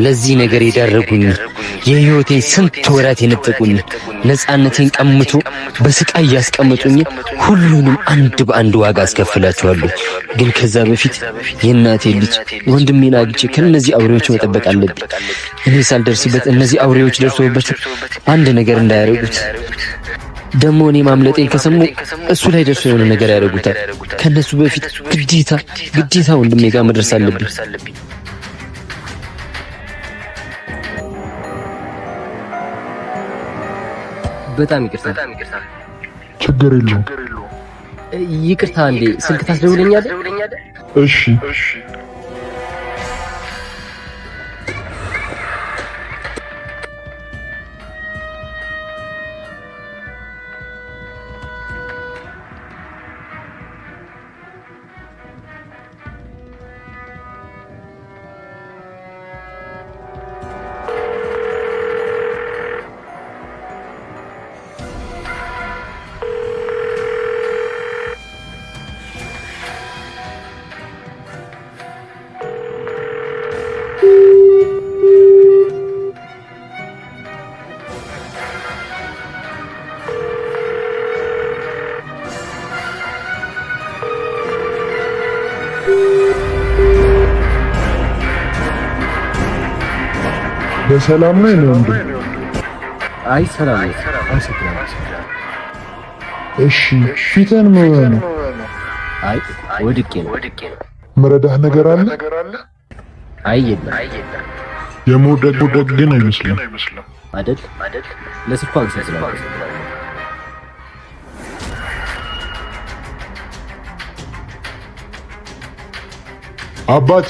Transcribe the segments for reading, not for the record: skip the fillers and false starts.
ለዚህ ነገር የዳረጉኝ የህይወቴ ስንት ወራት የነጠቁኝ ነፃነቴን ቀምቶ በስቃይ ያስቀመጡኝ ሁሉንም አንድ በአንድ ዋጋ አስከፍላቸዋለሁ። ግን ከዛ በፊት የእናቴ ልጅ ወንድሜን አግቼ ከነዚህ አውሬዎች መጠበቅ አለብኝ። እኔ ሳልደርስበት እነዚህ አውሬዎች ደርሰውበት አንድ ነገር እንዳያደርጉት። ደሞ እኔ ማምለጤን ከሰሙ እሱ ላይ ደርሶ የሆነ ነገር ያደርጉታል። ከነሱ በፊት ግዴታ ወንድሜ ጋር መድረስ አለብኝ። በጣም ይቅርታ። ችግር የለውም። ይቅርታ እንዴ ስልክ ታስደውለኛለህ? እሺ። በሰላም ነው እንዴ? አይ ሰላም ነው። አመሰግናለሁ። እሺ ፊትህን ምን ነው? አይ ወድቄ ነው። መረዳህ ነገር አለ? አይ የለም። የመውደቅ ግን አይመስልም አይደል? ለስልኩ አንስቼ አባት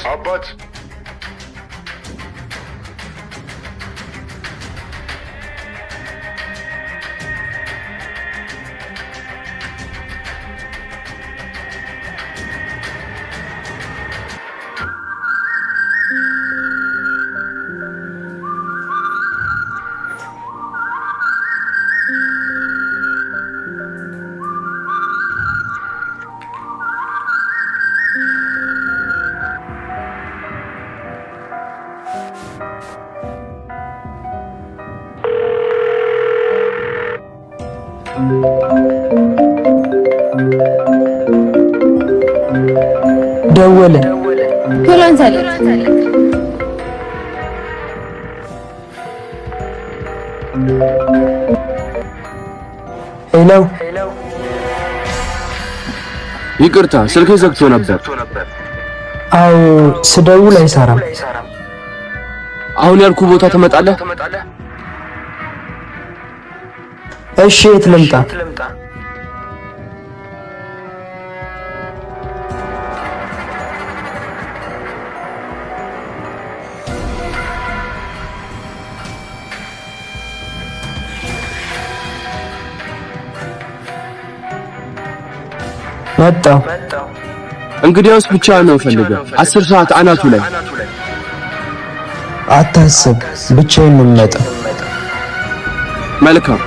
ደወለ። ቶሎን ሳለ ሄሎ፣ ይቅርታ ስልኬ ዘግቶ ነበር። አዎ ስደውል አይሰራም። አሁን ያልኩ ቦታ ትመጣለህ? እሺ የት ልምጣ? መጣው። እንግዲያውስ ብቻ ነው ፈልገው 10 ሰዓት አናቱ ላይ አታስብ፣ ብቻዬን ነው የምመጣው። መልካም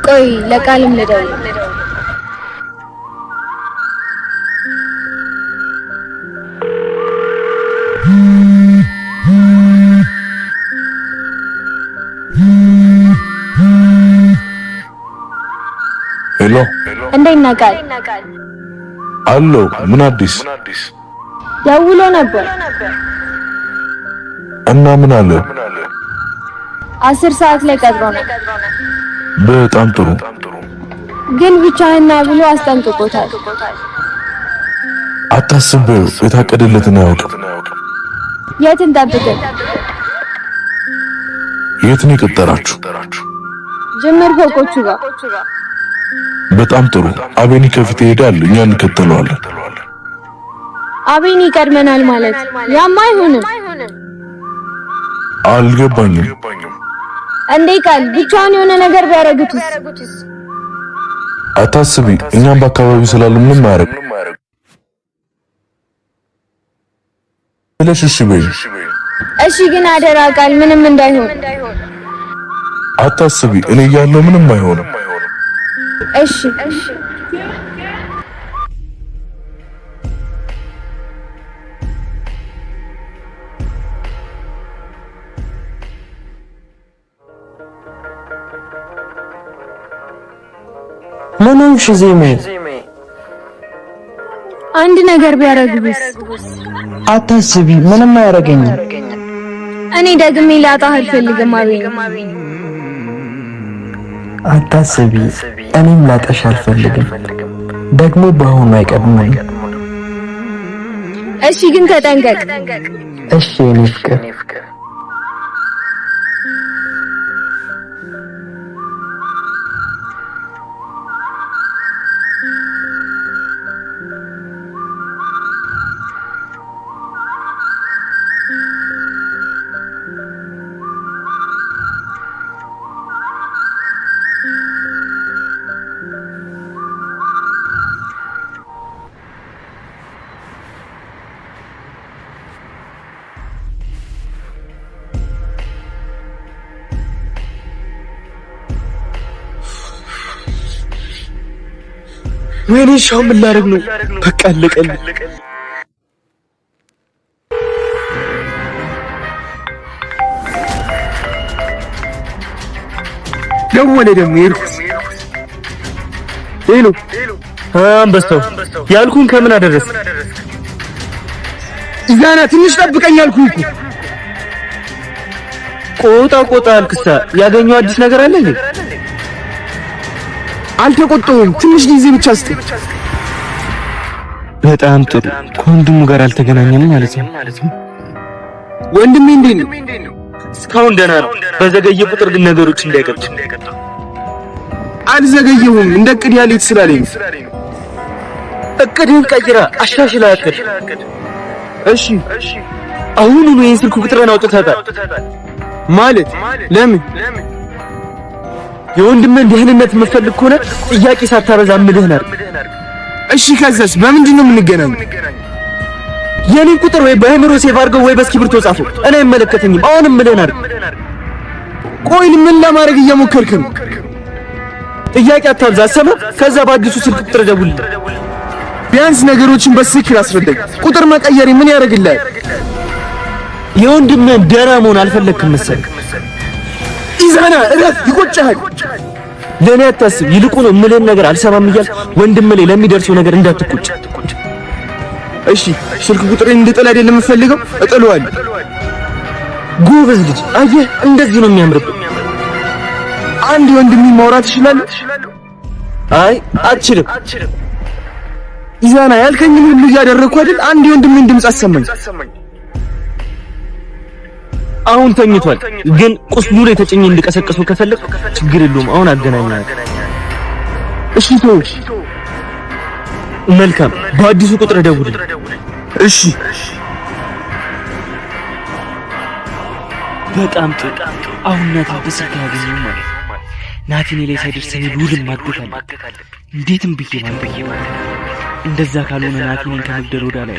ቆይ ለቃልም ልደውል። ሄሎ እንዴት ነህ ቃል? አሎ ምን አዲስ? ደውሎ ነበር እና ምን አለ? 10 ሰዓት ላይ ቀጥሮ ነው። በጣም ጥሩ። ግን ብቻህን ና ብሎ አስጠንቅቆታል። አታስብ፣ የታቀደለትን አያውቅም። የት እንጠብቅህ? የት ነው የቀጠራችሁ? ጅምር ፎቆቹ ጋር። በጣም ጥሩ። አቤኒ ከፊት ይሄዳል፣ እኛ እንከተለዋለን። አቤኒ ይቀድመናል ማለት ያማ አይሆንም። አልገባኝም። እንዴ ቃል ብቻውን የሆነ ነገር ቢያረጉትስ? አታስቢ፣ እኛም በአካባቢው ስላሉ ምንም አያረግ ብለሽ እሺ በይ። እሺ ግን አደራ ቃል ምንም እንዳይሆን። አታስቢ፣ እኔ ያለው ምንም አይሆንም። እሺ ምንም ሺዜሜ አንድ ነገር ቢያረግብስ? አታስቢ፣ ምንም አያረገኝም። እኔ ደግሜ ላጣህ አልፈልግም አቤል። አታስቢ፣ እኔም ላጣሽ አልፈልግም። ደግሞ በአሁኑ አይቀድመኝ። እሺ ግን ተጠንቀቅ። እሺ የኔ ፍቅር። ወይኔ ሻው ምን ላደርግ ነው? በቃ አለቀልኝ። ደወለ ደግሞ ይርኩስ። ሄሎ አንበሳው ያልኩን ከምን አደረስ? ዛና ትንሽ ጠብቀኝ አልኩኝ እኮ። ቆጣ አልክሳ ያገኘው አዲስ ነገር አለ እንዴ? አልተቆጣሁም። ትንሽ ጊዜ ብቻ ስጠኝ። በጣም ጥሩ። ከወንድሙ ጋር አልተገናኘንም ማለት ነው። ወንድሜ እንዴት ነው? እስካሁን ደህና ነው። በዘገየ ቁጥር ግን ነገሮች እንዳይቀጥሉ። አልዘገየሁም። እንደ እቅድ ያለች ስላለኝ እቅድህን ቀይራ አሻሽላ አቅድ። እሺ አሁኑኑ ይሄን ስልክ ቁጥርን አውጥተታል ማለት ለምን? የወንድምህን ደህንነት የምትፈልግ ከሆነ ጥያቄ ሳታበዛ ምልህን አድርግ። እሺ ከዛስ በምንድን ነው የምንገናኘው? የኔን ቁጥር ወይ በአእምሮ ሴቭ አድርገው ወይ በእስክሪብቶ ጻፈው። እኔ አይመለከተኝም። አሁንም ምልህን አድርግ። ቆይ ምን ለማድረግ እየሞከርክ ነው? ጥያቄ አታብዛ። አሰማ። ከዛ በአዲሱ ስልክ ቁጥር ደውልልኝ። ቢያንስ ነገሮችን በትክክል አስረዳኝ። ቁጥር መቀየሪ ምን ያደርግልሃል? የወንድምህን ደህና መሆን አልፈለግክም መሰለኝ። ኢዛና እረፍ፣ ይቆጭሃል። ለኔ አታስብ። ይልቁን እምልህን ነገር አልሰማም እያል ወንድም ላይ ለሚደርሰው ነገር እንዳትቆጭ እሺ? ስልክ ቁጥሬን እንድጥል አይደለም የምፈልገው፣ እጥለዋለሁ። ጎበዝ ልጅ። አየህ፣ እንደዚህ ነው የሚያምርብህ። አንድ ወንድሜ ማውራት እችላለሁ? አይ አትችልም። ኢዛና ያልከኝን ሁሉ እያደረግኩ አይደል? አንድ ወንድሜን ድምፅ አሰማኝ። አሁን ተኝቷል፣ ግን ቁስሉ ላይ ተጨኝ እንድቀሰቀሰው ከፈለግ ችግር የለውም። አሁን አገናኛለሁ። እሺ ተው። መልካም፣ በአዲሱ ቁጥር ደውል። እሺ በጣም ጥሩ። አሁን ናቲ በስልክ ያገኘው ማለት ናቲኔ ላይ ሳይደርሰኝ ሉልን ማግኘት አለ። እንዴትም ብዬ ማለት እንደዛ ካልሆነ ናቲኔን ከመግደል ወዳ ላይ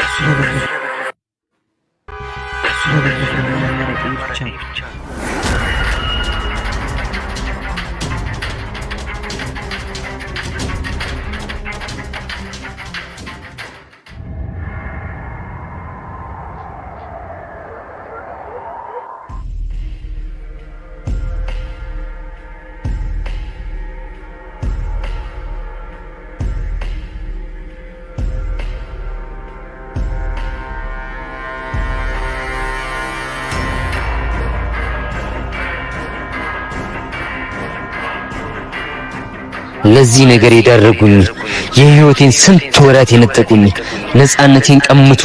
እሱ ብቻ ለዚህ ነገር የዳረጉኝ የህይወቴን ስንት ወራት የነጠቁኝ ነፃነቴን ቀምቶ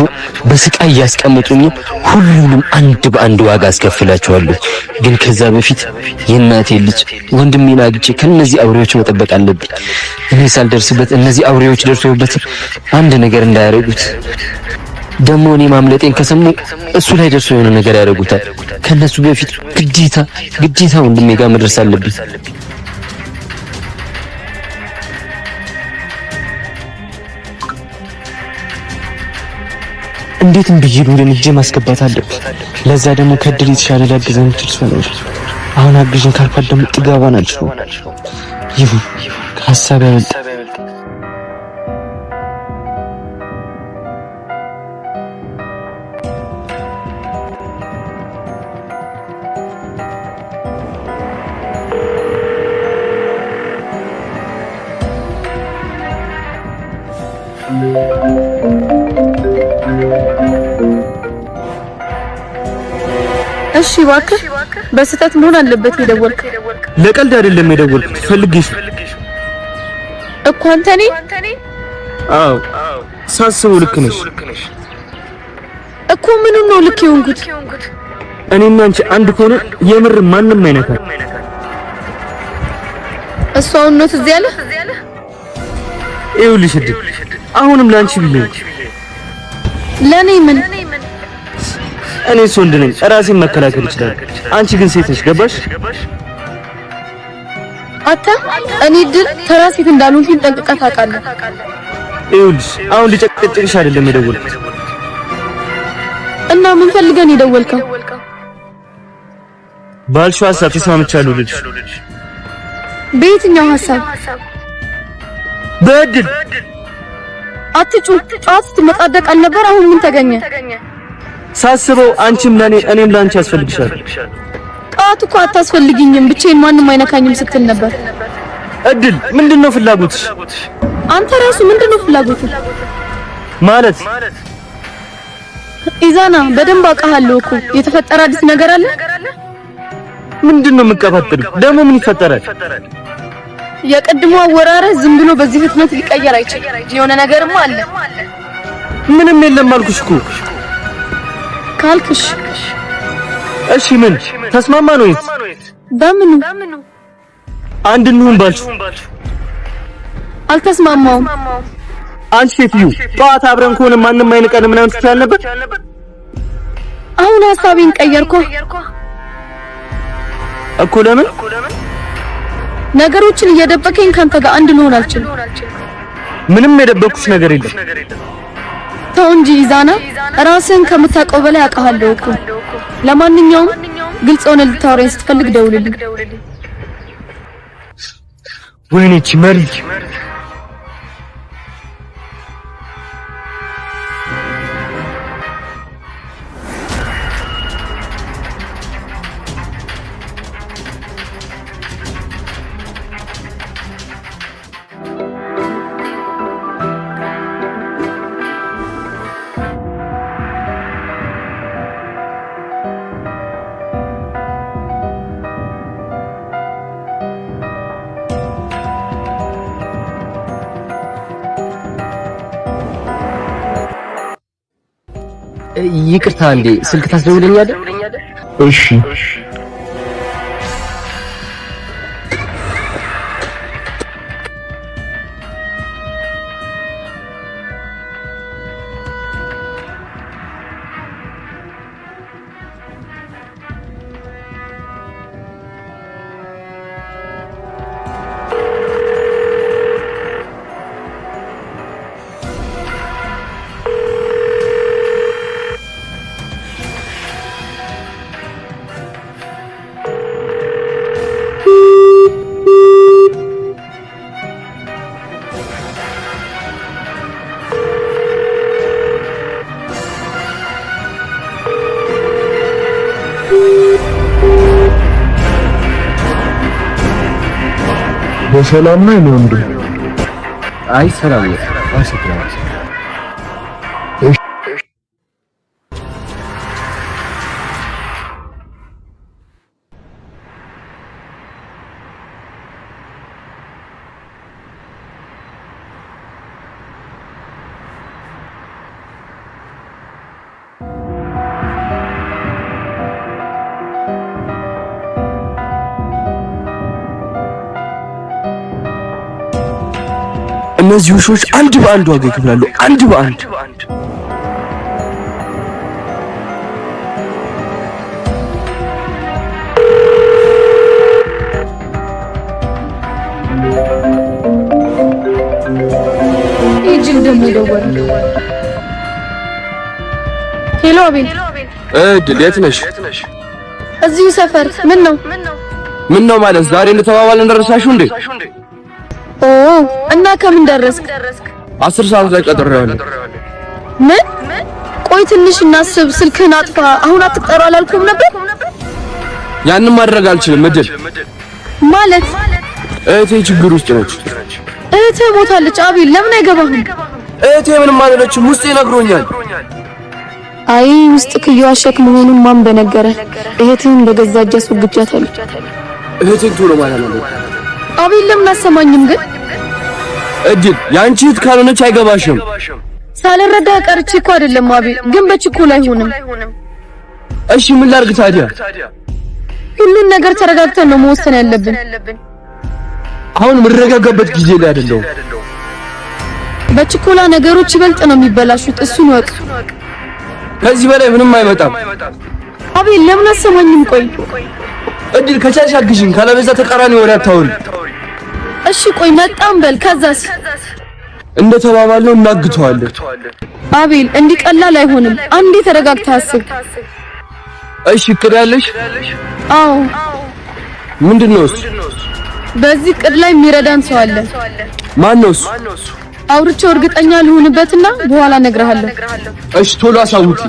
በስቃይ ያስቀምጡኝ ሁሉንም አንድ በአንድ ዋጋ አስከፍላቸዋለሁ። ግን ከዛ በፊት የእናቴን ልጅ ወንድሜን አግቼ ከነዚህ አውሬዎች መጠበቅ አለብኝ። እኔ ሳልደርስበት እነዚህ አውሬዎች ደርሰውበት አንድ ነገር እንዳያረጉት። ደግሞ እኔ ማምለጤን ከሰሙ እሱ ላይ ደርሶ የሆነ ነገር ያደርጉታል። ከነሱ በፊት ግዴታ ወንድሜ ጋር መድረስ አለብኝ። እንዴትም ብዬ ሉልን እጄ ማስገባት አለብኝ። ለዛ ደግሞ ከድል የተሻለ ሊያግዘኝ የሚችል ሰው ነው። አሁን አግዥን ካልኳት ደግሞ ጥጋባን አልችልም። ይሁን ከሀሳብ ያመልጥ። እሺ እባክህ በስተት መሆን አለበት የደወልክ። ለቀልድ አይደለም የደወልኩት ፈልጌሽ እኮ አንተ ነኝ። አዎ ሳስበው ልክ ነሽ እኮ። ምኑ ነው ልክ የሆንኩት? እኔና አንቺ አንድ ከሆነ የምር ማንም አይነካም። እሷ ነው ትዝ ያለ ይኸውልሽ እድል አሁንም ላንቺ ብዬ ለኔ ምን እኔ ወንድ ነኝ ራሴን መከላከል ይችላል። አንቺ ግን ሴት ነሽ ገባሽ? አታ እኔ ድል ተራ ሴት እንዳልሆንኩኝ ጠንቅቀህ ታውቃለህ። ይኸውልሽ አሁን ልጨቅጭቅሽ አይደለም የደወልኩት። እና ምን ፈልገን የደወልከው? ባልሽው ሀሳብ ተስማምቻለሁ ልጅ። በየትኛው ሀሳብ? በእድል አትጩ። ጫት ስትመጣደቅ አልነበር? አሁን ምን ተገኘ? ሳስበው አንቺም ለኔ እኔም ላንቺ ያስፈልግሻል። ጣት እኮ አታስፈልጊኝም ብቻዬን ማንም አይነካኝም ስትል ነበር። እድል ምንድነው ፍላጎትሽ? አንተ ራሱ ምንድነው ፍላጎትህ? ማለት ኢዛና በደንብ አውቃለሁ እኮ የተፈጠረ አዲስ ነገር አለ። ምንድነው የምትቀባጥሪው? ደግሞ ምን ይፈጠራል? የቀድሞ አወራረህ ዝም ብሎ በዚህ ፍጥነት ሊቀየር አይችልም። የሆነ ነገርማ አለ። ምንም የለም አልኩሽ እኮ። ካልክሽ እሺ ምን ተስማማ ነው? በምኑ አንድ እንሁን ባልሽ? አልተስማማውም። አንቺ ሴትዮ ጠዋት አብረን ከሆነ ማንም አይነቀንም ምናምን ትችያለሽ ነበር። አሁን ሐሳቤን ቀየርኩ እኮ። ለምን ነገሮችን እየደበከኝ ካንተ ጋር አንድ ልሆን አልችልም? ምንም የደበኩሽ ነገር የለም። ተው እንጂ ኢዛና፣ ራስህን ከምታውቀው በላይ አውቃለሁ እኮ። ለማንኛውም ግልጽ ሆነ ልታወራኝ ስትፈልግ ደውልልኝ። ወይኔ መሪ ይቅርታ እንዴ ስልክ ታስደውለኛለህ? እሺ በሰላም ነው ወንድም? አይ ሰላም ነው። አሰክራለሁ። እነዚህ ውሾች አንድ በአንድ ዋጋ ይከፍላሉ። አንድ በአንድ እጅግ ደግሞ ደወለ። ሄሎ አቤል። የት ነሽ? እዚሁ ሰፈር። ምን ነው ማለት ዛሬ እንደተባባልን ደረሳችሁ እንዴ? ኦ እና ከምን ደረስክ? 10 ሰዓት ላይ ቀጥሬዋለሁ። ምን? ቆይ ትንሽ እናስብ። ስልክህን አጥፋ። አሁን አትቀሩ አላልኩም ነበር? ያንን ማድረግ አልችልም። እድል ማለት እህቴ ችግር ውስጥ ነች። እህቴ ሞታለች። አቤል ለምን አይገባህም? እህቴ ምንም አልሆነችም። ውስጤ ነግሮኛል። አይ ውስጥ ከየዋሸክ መሆኑን ማን በነገረ? እህትህን በገዛ እጅ አስወግጃታለሁ። እህቴን ቶሎ ማለት ነው። አቤል ለምን አሰማኝም ግን? እድል ያንቺ እህት ካልሆነች አይገባሽም። ሳልረዳ ቀርቼ እኮ አይደለም አቤል፣ ግን በችኮላ አይሆንም። እሺ ምን ላድርግ ታዲያ? ሁሉን ነገር ተረጋግተን ነው መወሰን ያለብን። አሁን የምረጋጋበት ጊዜ ላይ አይደለም። በችኮላ ነገሮች ይበልጥ ነው የሚበላሹት። እሱን ወቅ። ከዚህ በላይ ምንም አይመጣም። አቤል ለምን አሰማኝም? ቆይ እድል ከቻልሽ አግዢኝ፣ ካለበዛ ተቃራኒ ወሬ አታውሪ። እሺ ቆይ መጣም በል። ከዛስ? እንደተባባልነው እናግተዋለን። አቤል እንዲህ ቀላል አይሆንም። አንዴ ተረጋግተህ አስብ። እሺ እቅድ ያለሽ? አዎ። ምንድነው እሱ? በዚህ እቅድ ላይ የሚረዳን ሰው አለ። ማን ነው እሱ? አውርቼው እርግጠኛ ልሁንበትና በኋላ እነግርሃለሁ። እሺ ቶሎ አሳውቂ።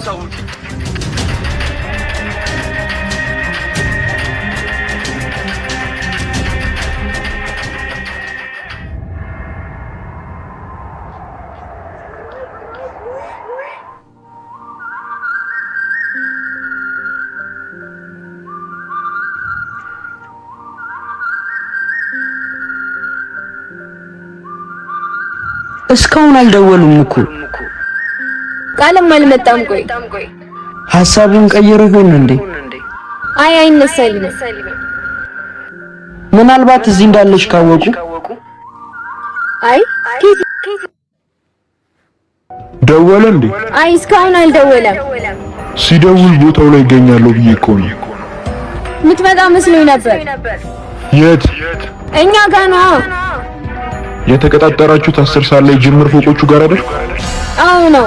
እስካሁን አልደወሉም እኮ። ቃልም አልመጣም። ቆይ ሐሳቡን ቀይሮ ይሆን እንዴ? አይ አይነሳልኝ። ምናልባት እዚህ እንዳለሽ ካወቁ። አይ ደወለ እንዴ? አይ እስካሁን አልደወለም። ሲደውል ቦታው ላይ ይገኛለሁ ብዬ እኮ ነው። ምትመጣ መስሎኝ ነበር። የት? እኛ ጋር ነው። የተቀጣጠራችሁት 10 ሰዓት ላይ ጅምር ፎቆቹ ጋር አይደል? አዎ ነው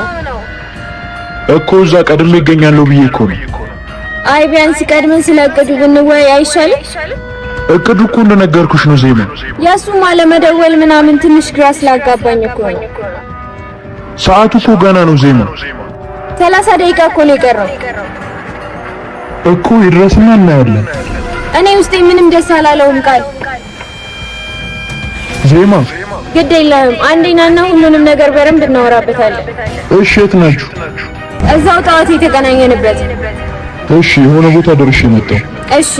እኮ። እዛ ቀድሜ ይገኛለሁ ብዬ እኮ ነው። አይ ቢያንስ ቀድመን ስለእቅዱ ብንወያይ አይሻልም? እቅዱ እኮ እንደነገርኩሽ ነው ዜማ። ያሱም አለመደወል ምናምን ትንሽ ግራ ስላጋባኝ እኮ ነው። ሰዓቱ እኮ ገና ነው ዜማ። 30 ደቂቃ እኮ ነው የቀረው እኮ። ይድረስና እናያለን። እኔ ውስጤ ምንም ደስ አላለውም። ቃል ዜማ ግድ የለህም። አንዴናና ሁሉንም ነገር በረንብ እናወራበታለን። እሺ የት ናችሁ? እዛው ጠዋት የተገናኘንበት። እሺ የሆነ ቦታ ደርሼ መጣሁ። እሺ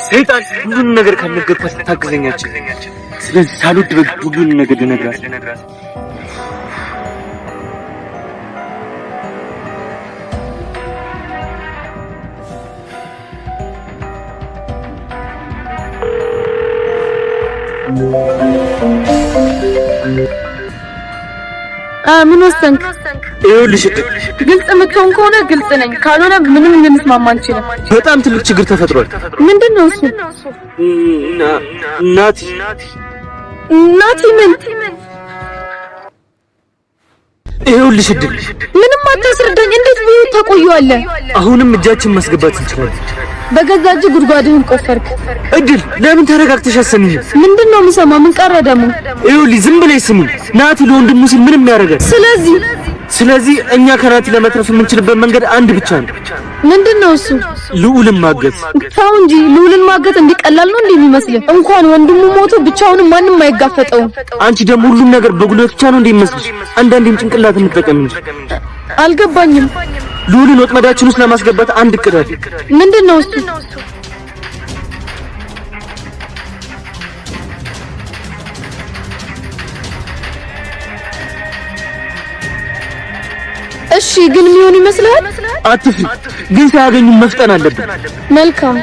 ሰይጣን ሁሉን ነገር ካልነገርኳት ታግዘኛለች። ስለዚህ ሳልወድ በግድ ሁሉን ነገር ልነግራት። ምን ወሰንክ? ይኸውልሽ ግልጽ የምትሆን ከሆነ ግልጽ ነኝ፣ ካልሆነ ምንም ልንስማማ አንችልም። በጣም ትልቅ ችግር ተፈጥሯል። ምንድነው እሱ? ናቲ ምን? ይኸውልሽ እድል ምንም አታስረዳኝ። እንዴት ቢሆን ታቆየዋለህ? አሁንም እጃችን ማስገባት እንችላለን። በገዛ እጅ ጉድጓድህን ቆፈርክ። እድል ለምን ተረጋግተሽ አሰሚኝ? ምንድነው የምሰማ? ምን ቀረ ደግሞ? ይኸውልሽ ዝም ብለሽ ስሚኝ። ናቲ ለወንድሙ ሲል ምንም ያደርጋል። ስለዚህ እኛ ከናቲ ለመትረፍ የምንችልበት መንገድ አንድ ብቻ ነው። ምንድነው እሱ? ልዑልን ማገዝ። ተው እንጂ ልዑልን ማገዝ እንዲቀላል ነው እንደሚመስልህ? እንኳን ወንድሙ ሞቶ ብቻውንም ማንም አይጋፈጠውም። አንቺ ደግሞ ሁሉም ነገር በጉልበት ብቻ ነው እንደሚመስልሽ? አንዳንዴም ጭንቅላት እንጠቀም እንጂ። አልገባኝም። ልዑልን ወጥመዳችን ውስጥ ለማስገባት አንድ እቅድ አለ። ምንድነው እሱ? እሺ ግን ምን ይመስላል? አትፍሪ፣ ግን ሳያገኙ መፍጠን አለብን። መልካም